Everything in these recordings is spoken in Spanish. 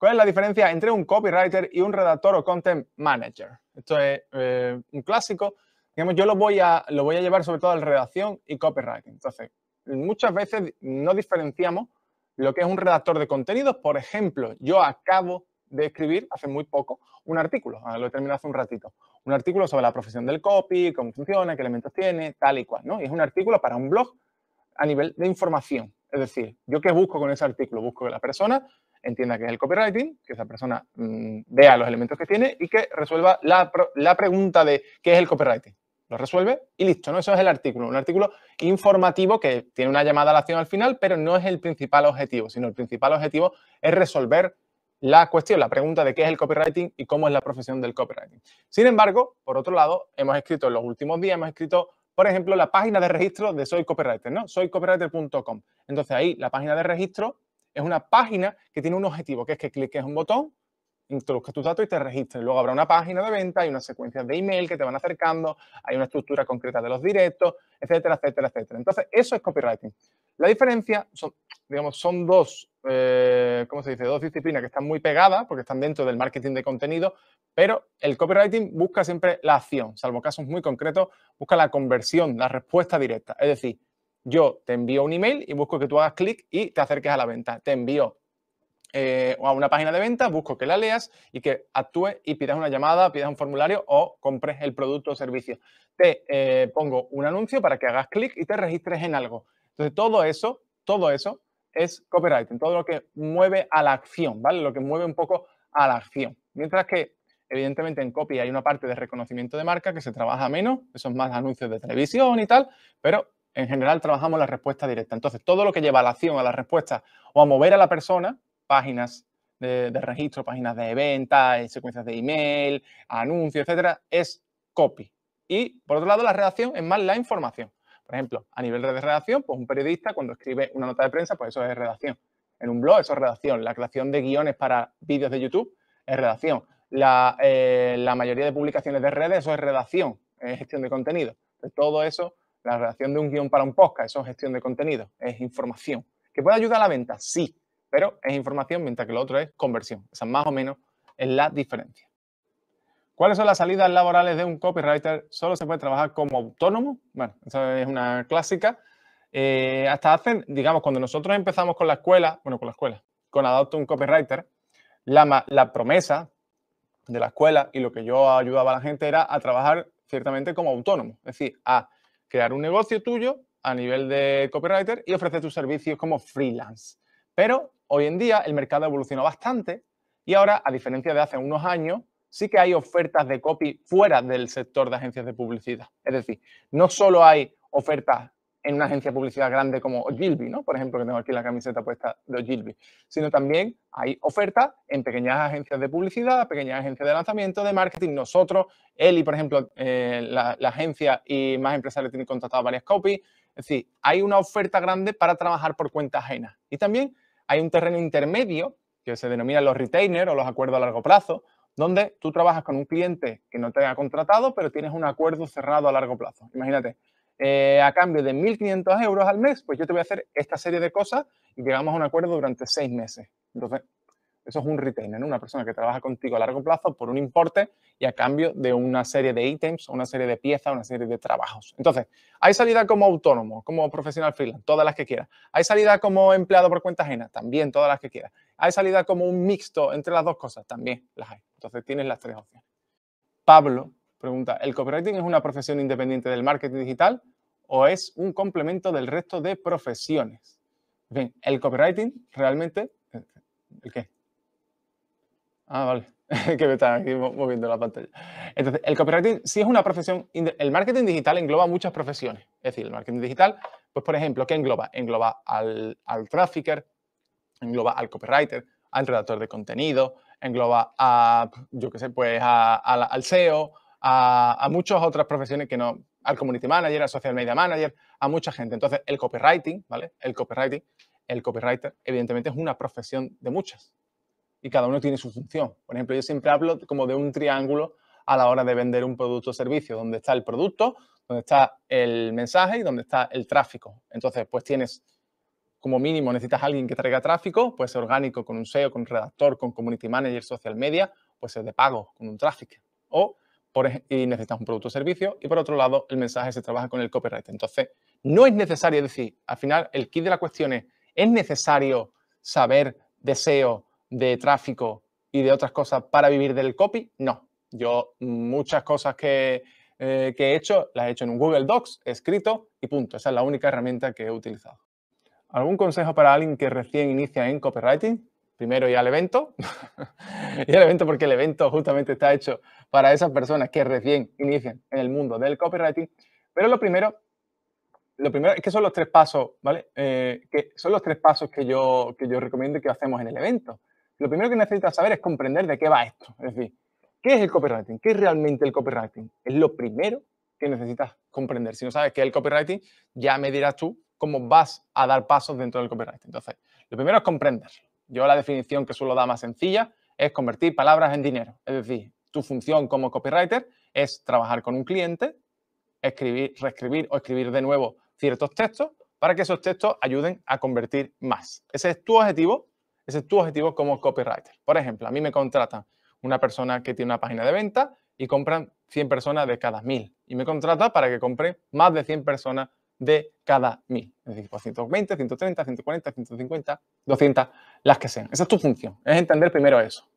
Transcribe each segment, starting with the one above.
¿Cuál es la diferencia entre un copywriter y un redactor o content manager? Esto es un clásico. Digamos, yo lo voy a llevar sobre todo a la redacción y copywriting. Entonces, muchas veces no diferenciamos lo que es un redactor de contenidos. Por ejemplo, yo acabo de escribir hace muy poco un artículo, lo he terminado hace un ratito, un artículo sobre la profesión del copy, cómo funciona, qué elementos tiene, tal y cual, ¿no? Y es un artículo para un blog a nivel de información. Es decir, ¿yo qué busco con ese artículo? Busco que la persona entienda qué es el copywriting, que esa persona vea los elementos que tiene y que resuelva la pregunta de qué es el copywriting. Lo resuelve y listo, ¿no? Eso es el artículo. Un artículo informativo que tiene una llamada a la acción al final, pero no es el principal objetivo, sino el principal objetivo es resolver la cuestión, la pregunta de qué es el copywriting y cómo es la profesión del copywriting. Sin embargo, por otro lado, hemos escrito en los últimos días, por ejemplo, la página de registro de Soy Copywriter, ¿no? Soycopywriter.com. Entonces ahí la página de registro es una página que tiene un objetivo, que es que cliques un botón, introduzcas tus datos y te registres. Luego habrá una página de venta, hay unas secuencias de email que te van acercando, hay una estructura concreta de los directos, etcétera, etcétera, etcétera. Entonces, eso es copywriting. La diferencia son, digamos, son dos, ¿cómo se dice? Dos disciplinas que están muy pegadas porque están dentro del marketing de contenido, pero el copywriting busca siempre la acción, salvo casos muy concretos, busca la conversión, la respuesta directa. Es decir, yo te envío un email y busco que tú hagas clic y te acerques a la venta. Te envío a una página de venta, busco que la leas y que actúe y pidas una llamada, pidas un formulario o compres el producto o servicio. Te pongo un anuncio para que hagas clic y te registres en algo. Entonces, todo eso es copywriting, todo lo que mueve a la acción, ¿vale? Lo que mueve un poco a la acción. Mientras que, evidentemente, en copy hay una parte de reconocimiento de marca que se trabaja menos, eso es más anuncios de televisión y tal, pero en general trabajamos la respuesta directa. Entonces, todo lo que lleva a la acción, a la respuesta o a mover a la persona, páginas de registro, páginas de venta, secuencias de email, anuncios, etcétera, es copy. Y, por otro lado, la redacción es más la información. Por ejemplo, a nivel de redacción, pues un periodista cuando escribe una nota de prensa, pues eso es redacción. En un blog eso es redacción. La creación de guiones para vídeos de YouTube es redacción. La mayoría de publicaciones de redes, eso es redacción, es gestión de contenido. Entonces, todo eso, la redacción de un guión para un podcast, eso es gestión de contenido, es información. ¿Que puede ayudar a la venta? Sí, pero es información, mientras que lo otro es conversión. Esa más o menos es la diferencia. ¿Cuáles son las salidas laborales de un copywriter? ¿Solo se puede trabajar como autónomo? Bueno, esa es una clásica. Hasta hace, digamos, cuando nosotros empezamos con la escuela, con Adopta un Copywriter, la promesa de la escuela y lo que yo ayudaba a la gente era a trabajar ciertamente como autónomo. Es decir, a crear un negocio tuyo a nivel de copywriter y ofrecer tus servicios como freelance. Pero hoy en día el mercado evolucionó bastante y ahora, a diferencia de hace unos años, sí que hay ofertas de copy fuera del sector de agencias de publicidad. Es decir, no solo hay ofertas en una agencia de publicidad grande como Ogilvy, ¿no? Por ejemplo, que tengo aquí la camiseta puesta de Ogilvy, sino también hay ofertas en pequeñas agencias de publicidad, pequeñas agencias de lanzamiento, de marketing. Nosotros, Eli, por ejemplo, la agencia y más empresarios tienen contratado varias copy. Es decir, hay una oferta grande para trabajar por cuenta ajena. Y también hay un terreno intermedio que se denomina los retainers o los acuerdos a largo plazo, donde tú trabajas con un cliente que no te ha contratado, pero tienes un acuerdo cerrado a largo plazo. Imagínate, a cambio de 1.500 euros al mes, pues yo te voy a hacer esta serie de cosas y llegamos a un acuerdo durante 6 meses. Entonces, eso es un retainer, ¿no? Una persona que trabaja contigo a largo plazo por un importe y a cambio de una serie de ítems, una serie de piezas, una serie de trabajos. Entonces, hay salida como autónomo, como profesional freelance, todas las que quieras. Hay salida como empleado por cuenta ajena, también todas las que quieras. Hay salida como un mixto entre las dos cosas, también las hay. Entonces, tienes las tres opciones. Pablo pregunta, ¿el copywriting es una profesión independiente del marketing digital o es un complemento del resto de profesiones? Bien, el copywriting realmente... ¿El qué? Ah, vale, que me está aquí moviendo la pantalla. Entonces, el copywriting sí es una profesión, el marketing digital engloba muchas profesiones. Es decir, el marketing digital, pues por ejemplo, ¿qué engloba? Engloba al trafficker, engloba al copywriter, al redactor de contenido, engloba a, yo qué sé, pues al SEO, a muchas otras profesiones que no, al community manager, al social media manager, a mucha gente. Entonces, el copywriting, ¿vale? El copywriter, evidentemente es una profesión de muchas y cada uno tiene su función. Por ejemplo, yo siempre hablo como de un triángulo a la hora de vender un producto o servicio, donde está el producto, donde está el mensaje y donde está el tráfico. Entonces, pues tienes como mínimo necesitas a alguien que traiga tráfico, puede ser orgánico con un SEO, con un redactor, con community manager, social media, puede ser de pago con un traffic. Y necesitas un producto o servicio. Y por otro lado, el mensaje se trabaja con el copyright. Entonces, no es necesario decir, al final, el kit de la cuestión ¿es necesario saber de SEO, de tráfico y de otras cosas para vivir del copy? No. Yo muchas cosas que he hecho, las he hecho en un Google Docs, he escrito y punto. Esa es la única herramienta que he utilizado. ¿Algún consejo para alguien que recién inicia en copywriting? Primero, ir al evento. Ir al evento porque el evento justamente está hecho para esas personas que recién inician en el mundo del copywriting. Pero lo primero es que son los 3 pasos, ¿vale? Que son los 3 pasos que yo recomiendo que hacemos en el evento. Lo primero que necesitas saber es comprender de qué va esto. Es decir, ¿qué es el copywriting? ¿Qué es realmente el copywriting? Es lo primero que necesitas comprender. Si no sabes qué es el copywriting, ya me dirás tú cómo vas a dar pasos dentro del copywriting. Entonces, lo primero es comprenderlo. Yo la definición que suelo dar más sencilla es convertir palabras en dinero. Es decir, tu función como copywriter es trabajar con un cliente, escribir, reescribir o escribir de nuevo ciertos textos para que esos textos ayuden a convertir más. Ese es tu objetivo como copywriter. Por ejemplo, a mí me contratan una persona que tiene una página de venta y compran 100 personas de cada 1000. Y me contrata para que compre más de 100 personas de cada 1000. Es decir, pues 120, 130, 140, 150, 200, las que sean. Esa es tu función. Es entender primero eso.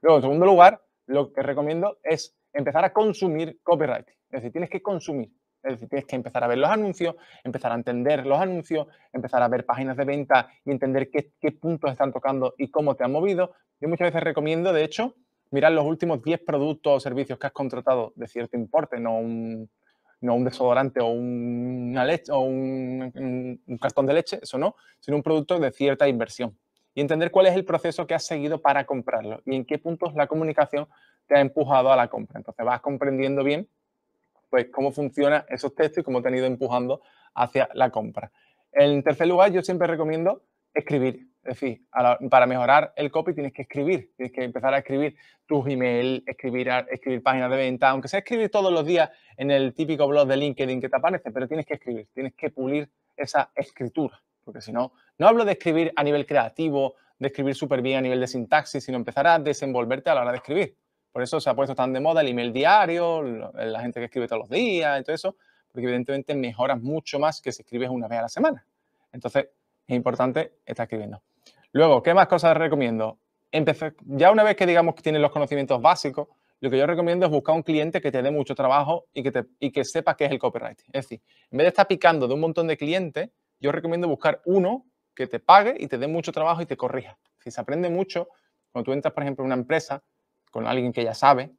Luego, en segundo lugar, lo que recomiendo es empezar a consumir copywriting. Es decir, tienes que consumir. Es decir, tienes que empezar a ver los anuncios, empezar a entender los anuncios, empezar a ver páginas de venta y entender qué puntos están tocando y cómo te han movido. Yo muchas veces recomiendo, de hecho, mirar los últimos 10 productos o servicios que has contratado de cierto importe, no un desodorante o una leche o un cartón de leche, eso no, sino un producto de cierta inversión. Y entender cuál es el proceso que has seguido para comprarlo y en qué puntos la comunicación te ha empujado a la compra. Entonces vas comprendiendo bien pues cómo funcionan esos textos y cómo te han ido empujando hacia la compra. En tercer lugar, yo siempre recomiendo escribir. Es decir, para mejorar el copy tienes que escribir. Tienes que empezar a escribir tus emails, escribir páginas de venta, aunque sea escribir todos los días en el típico blog de LinkedIn que te aparece, pero tienes que escribir, tienes que pulir esa escritura. Porque si no, no hablo de escribir a nivel creativo, de escribir súper bien a nivel de sintaxis, sino empezar a desenvolverte a la hora de escribir. Por eso se ha puesto tan de moda el email diario, la gente que escribe todos los días y todo eso, porque evidentemente mejoras mucho más que si escribes una vez a la semana. Entonces, es importante estar escribiendo. Luego, ¿qué más cosas recomiendo? Ya una vez que digamos que tienes los conocimientos básicos, lo que yo recomiendo es buscar un cliente que te dé mucho trabajo y que sepa qué es el copywriting. Es decir, en vez de estar picando de un montón de clientes, yo recomiendo buscar uno que te pague y te dé mucho trabajo y te corrija. Si se aprende mucho, cuando tú entras, por ejemplo, en una empresa con alguien que ya sabe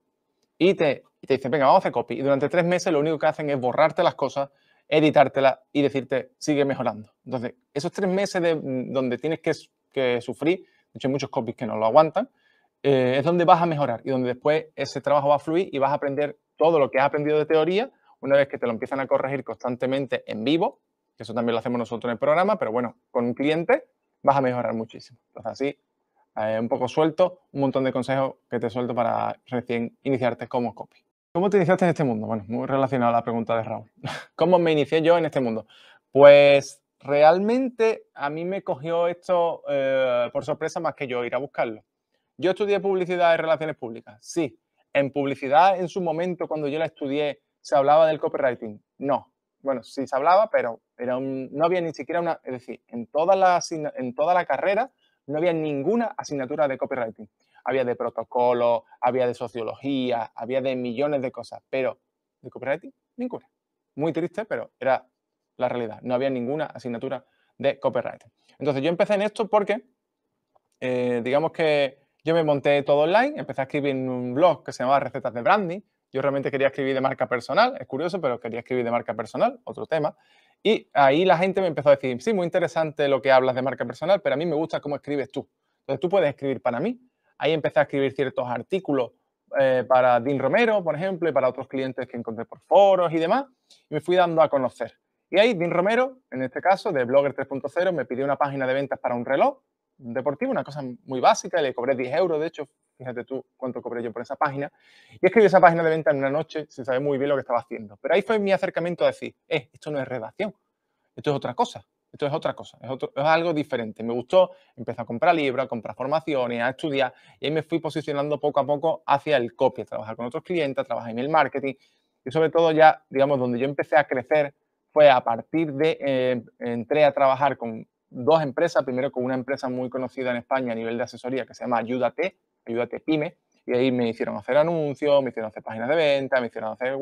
y te dice, venga, vamos a hacer copy. Y durante 3 meses lo único que hacen es borrarte las cosas, editártelas y decirte, sigue mejorando. Entonces, esos 3 meses donde tienes que sufrir, de hecho hay muchos copies que no lo aguantan, es donde vas a mejorar y donde después ese trabajo va a fluir y vas a aprender todo lo que has aprendido de teoría una vez que te lo empiezan a corregir constantemente en vivo, que eso también lo hacemos nosotros en el programa, pero bueno, con un cliente vas a mejorar muchísimo. Entonces, así un poco suelto, un montón de consejos que te suelto para recién iniciarte como copy. ¿Cómo te iniciaste en este mundo? Bueno, muy relacionado a la pregunta de Raúl. ¿Cómo me inicié yo en este mundo? Pues realmente a mí me cogió esto por sorpresa más que yo ir a buscarlo. Yo estudié publicidad y relaciones públicas. Sí. En publicidad, en su momento, cuando yo la estudié, ¿se hablaba del copywriting? No. Bueno, sí se hablaba, pero no había ni siquiera una... Es decir, en toda la carrera no había ninguna asignatura de copywriting. Había de protocolo, había de sociología, había de millones de cosas, pero de copywriting, ninguna. Muy triste, pero era la realidad. No había ninguna asignatura de copywriting. Entonces yo empecé en esto porque, digamos que yo me monté todo online, empecé a escribir en un blog que se llamaba Recetas de Branding. Yo realmente quería escribir de marca personal, es curioso, pero quería escribir de marca personal, otro tema. Y ahí la gente me empezó a decir, sí, muy interesante lo que hablas de marca personal, pero a mí me gusta cómo escribes tú. Entonces tú puedes escribir para mí. Ahí empecé a escribir ciertos artículos para Dean Romero, por ejemplo, y para otros clientes que encontré por foros y demás. Y me fui dando a conocer. Y ahí Dean Romero, en este caso, de Blogger 3.0, me pidió una página de ventas para un reloj deportivo, una cosa muy básica, le cobré 10 euros, de hecho, fíjate tú cuánto cobré yo por esa página, y escribí esa página de venta en una noche sin saber muy bien lo que estaba haciendo. Pero ahí fue mi acercamiento a decir, esto no es redacción, esto es otra cosa. Esto es otra cosa, es algo diferente. Me gustó, empecé a comprar libros, a comprar formaciones, a estudiar y ahí me fui posicionando poco a poco hacia el copy, a trabajar con otros clientes, a trabajar en el marketing y sobre todo ya, digamos, donde yo empecé a crecer fue a partir de, entré a trabajar con dos empresas, primero con una empresa muy conocida en España a nivel de asesoría que se llama Ayúdate, Ayúdate Pyme, y ahí me hicieron hacer anuncios, me hicieron hacer páginas de venta, me hicieron hacer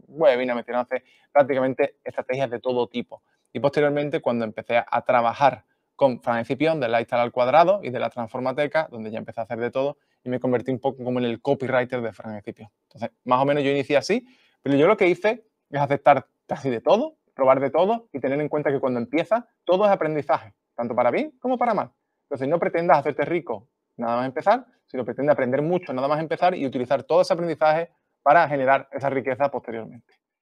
webinars, me hicieron hacer prácticamente estrategias de todo tipo. Y posteriormente, cuando empecé a trabajar con Fran Escipión de Lifestyle al Cuadrado y de la Transformateca, donde ya empecé a hacer de todo y me convertí un poco como en el copywriter de Fran Escipión. Entonces, más o menos yo inicié así, pero yo lo que hice es aceptar casi de todo, probar de todo y tener en cuenta que cuando empiezas, todo es aprendizaje, tanto para bien como para mal. Entonces, no pretendas hacerte rico nada más empezar, sino pretende aprender mucho nada más empezar y utilizar todo ese aprendizaje para generar esa riqueza posteriormente.